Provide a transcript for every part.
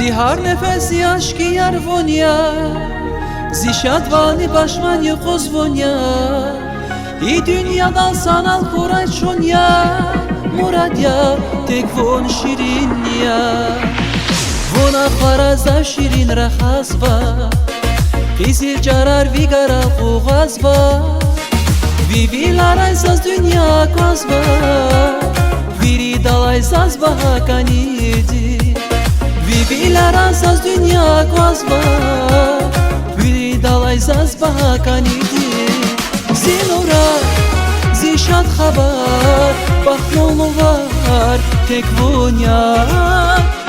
Zihar nefesi aşkı yar vonya, zişadvani başmanya koz vonya. İ dünyadan sanal koray çonya, muradya tek von şirin ya. Vona faraza şirin rahazva, Kizil carar vigara kuğazva. Vivilaray saz dünya kozva, Viri dalay saz bahakanidi. Vivilaray saz dünya kozva, Viri dalay saz bahakanidi. Zinora, zişat haber, Bahnolu var, tek vonya.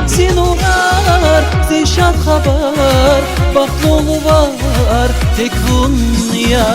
Zinorar, zişat haber, Bahnolu var, tek vonya.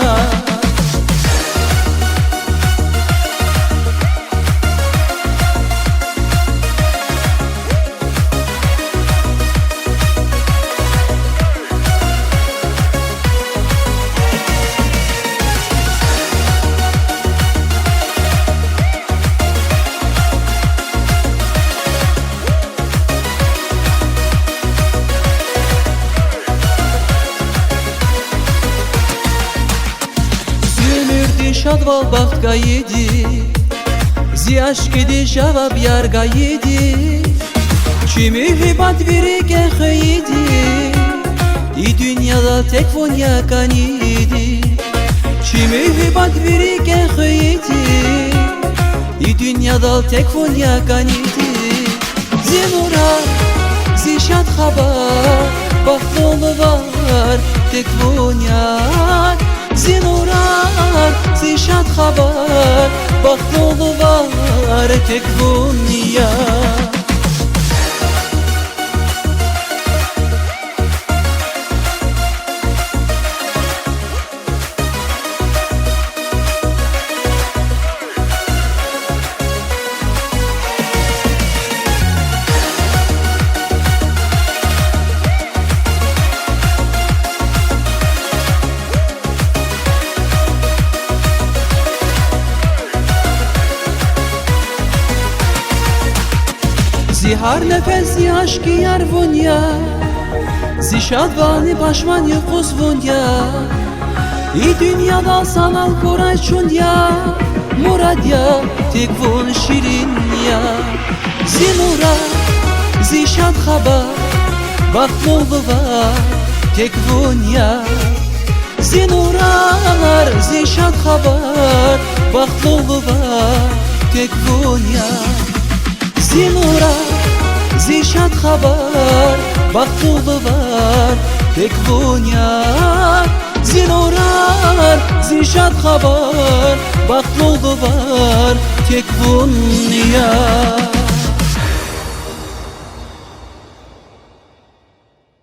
Şadval baxt yedi, zi aşk edi cevap yarga yedi. Kimi hibat veri geheydi, İ dünyada tek vonya kanidi. Kimi hibat veri geheydi, İ dünyada tek vonya kanidi. Zinura, zişat haber, Bahtolu var, tek vonya. Zinorar, zişat haber, Bahtolu var, tek vonya. Zihar nefesi aşkı yar vonya, zişadvani başmanya koz vonya. İ dünyada sanal koray çonya, muradya tek von şirin ya. Zinura, zişat haber, Bahtolu var, tek vonya. Zinurar, zişat haber, Bahtolu var, tek vonya. Zinura, zişat haber, Bahtolu var, tek vonya. Zinorar, zişat haber, Bahtolu var, tek vonya.